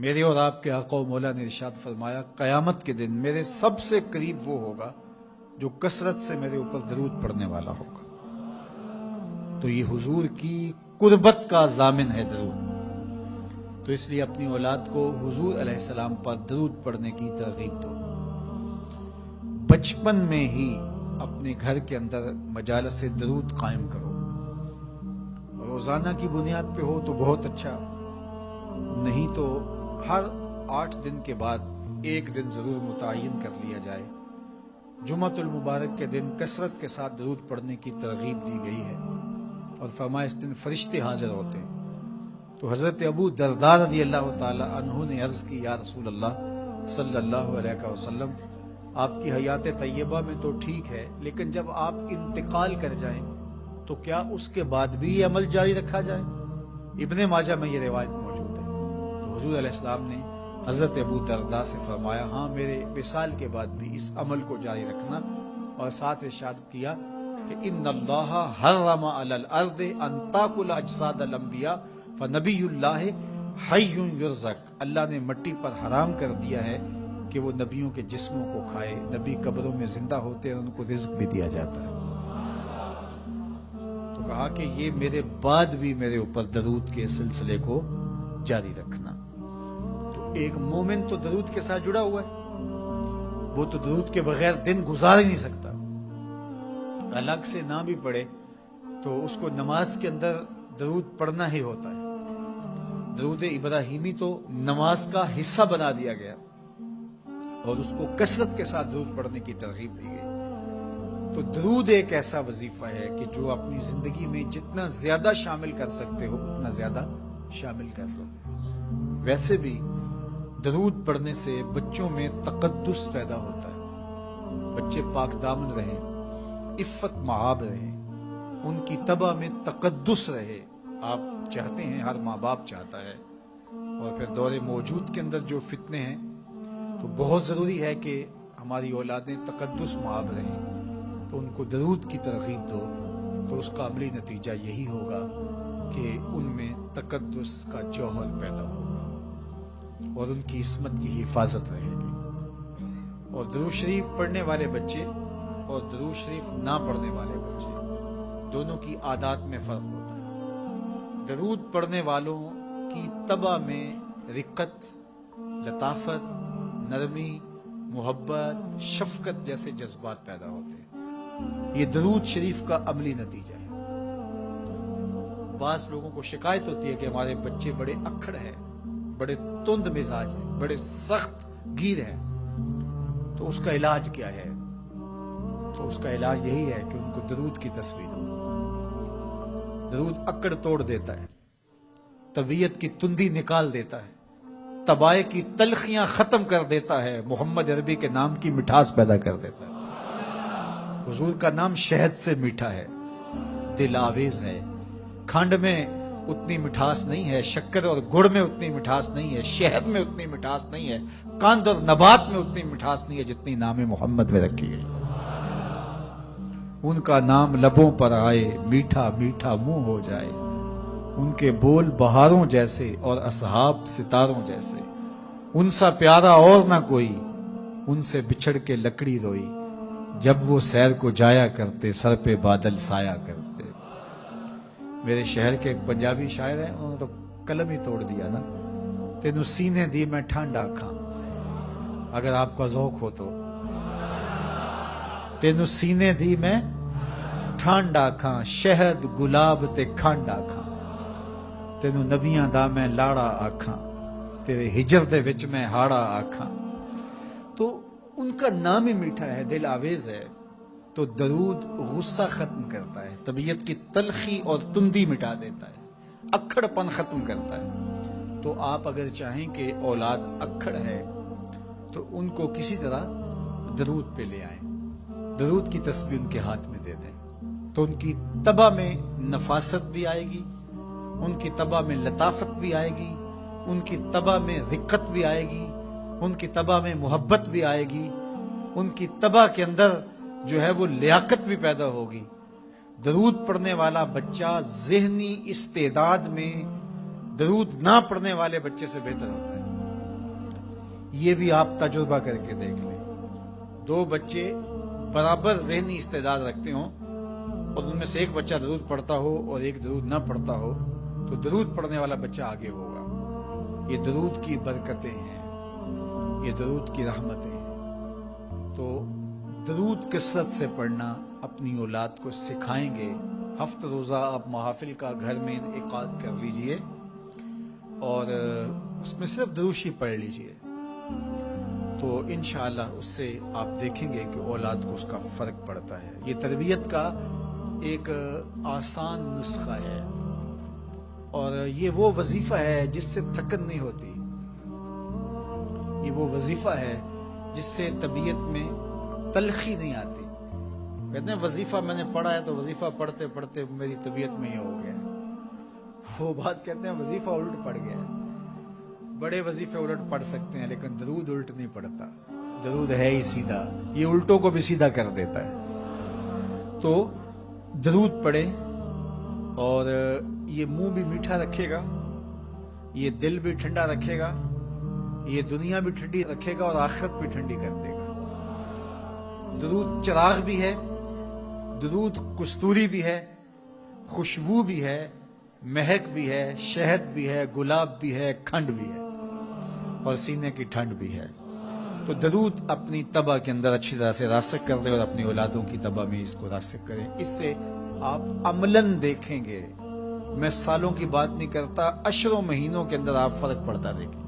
میرے اور آپ کے آقا و مولا نے ارشاد فرمایا قیامت کے دن میرے سب سے قریب وہ ہوگا جو کثرت سے میرے اوپر درود پڑھنے والا ہوگا. تو یہ حضور کی قربت کا ضامن ہے درود. تو اس لیے اپنی اولاد کو حضور علیہ السلام پر درود پڑھنے کی ترغیب دو. بچپن میں ہی اپنے گھر کے اندر مجالس درود قائم کرو. روزانہ کی بنیاد پہ ہو تو بہت اچھا، نہیں تو ہر 8 دن کے بعد ایک دن ضرور متعین کر لیا جائے. جمعۃ المبارک کے دن کثرت کے ساتھ درود پڑھنے کی ترغیب دی گئی ہے اور فرمایا اس دن فرشتے حاضر ہوتے ہیں. تو حضرت ابو درداء رضی اللہ تعالی عنہ نے عرض کی یا رسول اللہ صلی اللہ علیہ وسلم، آپ کی حیات طیبہ میں تو ٹھیک ہے، لیکن جب آپ انتقال کر جائیں تو کیا اس کے بعد بھی یہ عمل جاری رکھا جائے؟ ابن ماجہ میں یہ روایت موجود ہے. تو حضور علیہ السلام نے حضرت ابو درداء سے فرمایا ہاں میرے وصال کے بعد بھی اس عمل کو جاری رکھنا، اور ساتھ ارشاد کیا کہ ان اللہ حرم علی الارض ان تاکل اجساد الانبیاء فنبی اللہ حی یرزق. اللہ نے مٹی پر حرام کر دیا ہے کہ وہ نبیوں کے جسموں کو کھائے. نبی قبروں میں زندہ ہوتے ہیں اور ان کو رزق بھی دیا جاتا ہے. تو کہا کہ یہ میرے بعد بھی میرے اوپر درود کے سلسلے کو جاری رکھنا. تو ایک مومن تو درود کے ساتھ جڑا ہوا ہے، وہ تو درود کے بغیر دن گزار ہی نہیں سکتا. الگ سے نہ بھی پڑھے تو اس کو نماز کے اندر درود پڑھنا ہی ہوتا ہے. درود ابراہیمی تو نماز کا حصہ بنا دیا گیا اور اس کو کثرت کے ساتھ درود پڑھنے کی ترغیب دی گئی. تو درود ایک ایسا وظیفہ ہے کہ جو اپنی زندگی میں جتنا زیادہ شامل کر سکتے ہو اتنا زیادہ شامل کر لو. ویسے بھی درود پڑھنے سے بچوں میں تقدس پیدا ہوتا ہے. بچے پاک دامن رہیں، عفت مآب رہیں، ان کی طبع میں تقدس رہے. آپ چاہتے ہیں، ہر ماں باپ چاہتا ہے. اور پھر دور موجود کے اندر جو فتنے ہیں تو بہت ضروری ہے کہ ہماری اولادیں تقدس مآب رہیں. تو ان کو درود کی ترغیب دو تو اس کا عملی نتیجہ یہی ہوگا کہ ان میں تقدس کا جوہر پیدا ہوگا اور ان کی عصمت کی حفاظت رہے گی. اور درود شریف پڑھنے والے بچے اور درود شریف نہ پڑھنے والے بچے دونوں کی عادات میں فرق ہوتا ہے. درود پڑھنے والوں کی طبع میں رقت، لطافت، نرمی، محبت، شفقت جیسے جذبات پیدا ہوتے ہیں. یہ درود شریف کا عملی نتیجہ ہے. بعض لوگوں کو شکایت ہوتی ہے کہ ہمارے بچے بڑے اکھڑ ہیں، بڑے تند مزاج ہیں، بڑے سخت گیر ہیں. تو اس کا علاج کیا ہے؟ تو اس کا علاج یہی ہے کہ ان کو درود کی تصویر دو. درود اکڑ توڑ دیتا ہے، طبیعت کی تندی نکال دیتا ہے، طبائع کی تلخیاں ختم کر دیتا ہے، محمد عربی کے نام کی مٹھاس پیدا کر دیتا ہے. حضور کا نام شہد سے میٹھا ہے، دل آویز ہے. کھنڈ میں اتنی مٹھاس نہیں ہے، شکر اور گڑ میں اتنی مٹھاس نہیں ہے، شہد میں اتنی مٹھاس نہیں ہے، قند اور نبات میں اتنی مٹھاس نہیں ہے جتنی نام محمد میں رکھی گئی. ان کا نام لبوں پر آئے، میٹھا میٹھا منہ ہو جائے. ان کے بول بہاروں جیسے اور اصحاب ستاروں جیسے. ان سا پیارا اور نہ کوئی، ان سے بچھڑ کے لکڑی روئی. جب وہ سیر کو جایا کرتے سر پہ بادل سایا کرتے. میرے شہر کے ایک پنجابی شاعر ہیں، انہوں نے تو قلم ہی توڑ دیا نا. تینوں سینے دی میں ٹھنڈا کھاں، اگر آپ کا ذوق ہو تو. تینوں سینے دی میں ٹھنڈا کھاں، شہد گلاب تے کھانڈا کھاں. تینوں نبیاں دا میں لاڑا آکھاں، تیرے ہجر دے وچ میں ہاڑا آکھاں. تو ان کا نام ہی میٹھا ہے، دل آویز ہے. تو درود غصہ ختم کرتا ہے، طبیعت کی تلخی اور تندی مٹا دیتا ہے، اکھڑ پن ختم کرتا ہے. تو آپ اگر چاہیں کہ اولاد اکھڑ ہے تو ان کو کسی طرح درود پہ لے آئیں، درود کی تسبیح ان کے ہاتھ میں دے دیں. تو ان کی طبع میں نفاست بھی آئے گی، ان کی طبع میں لطافت بھی آئے گی، ان کی طبع میں رقت بھی آئے گی، ان کی طبع میں محبت بھی آئے گی، ان کی طبع کے اندر جو ہے وہ لیاقت بھی پیدا ہوگی. درود پڑھنے والا بچہ ذہنی استعداد میں درود نہ پڑھنے والے بچے سے بہتر ہوتا ہے. یہ بھی آپ تجربہ کر کے دیکھ لیں، دو بچے برابر ذہنی استعداد رکھتے ہوں اور ان میں سے ایک بچہ درود پڑھتا ہو اور ایک درود نہ پڑھتا ہو، تو درود پڑھنے والا بچہ آگے ہوگا۔ یہ درود کی برکتیں ہیں، یہ درود کی رحمتیں ہیں۔ تو درود کثرت سے پڑھنا اپنی اولاد کو سکھائیں گے۔ ہفتہ روزہ آپ محافل کا گھر میں انعقاد کر لیجئے اور اس میں صرف دروشی پڑھ لیجئے، تو انشاءاللہ اس سے آپ دیکھیں گے کہ اولاد کو اس کا فرق پڑتا ہے۔ یہ تربیت کا ایک آسان نسخہ ہے اور یہ وہ وظیفہ ہے جس سے تھکن نہیں ہوتی، یہ وہ وظیفہ ہے جس سے طبیعت میں تلخی نہیں آتی۔ کہتے ہیں وظیفہ میں نے پڑھا ہے تو وظیفہ پڑھتے پڑھتے میری طبیعت میں یہ ہو گیا، وہ بعض کہتے ہیں وظیفہ الٹ پڑ گیا۔ بڑے وظیفے الٹ پڑھ سکتے ہیں لیکن درود الٹ نہیں پڑتا، درود ہے ہی سیدھا، یہ الٹوں کو بھی سیدھا کر دیتا ہے۔ تو درود پڑھیں اور یہ منہ بھی میٹھا رکھے گا، یہ دل بھی ٹھنڈا رکھے گا، یہ دنیا بھی ٹھنڈی رکھے گا اور آخرت بھی ٹھنڈی کر دے گا۔ درود چراغ بھی ہے، درود کستوری بھی ہے، خوشبو بھی ہے، مہک بھی ہے، شہد بھی ہے، گلاب بھی ہے، کھنڈ بھی ہے اور سینے کی ٹھنڈ بھی ہے۔ تو درود اپنی طبع کے اندر اچھی طرح سے راسخ کر دیں اور اپنی اولادوں کی طبع میں اس کو راسخ کریں۔ اس سے آپ عملاً دیکھیں گے، میں سالوں کی بات نہیں کرتا، اشروں مہینوں کے اندر آپ فرق پڑتا دیکھیں۔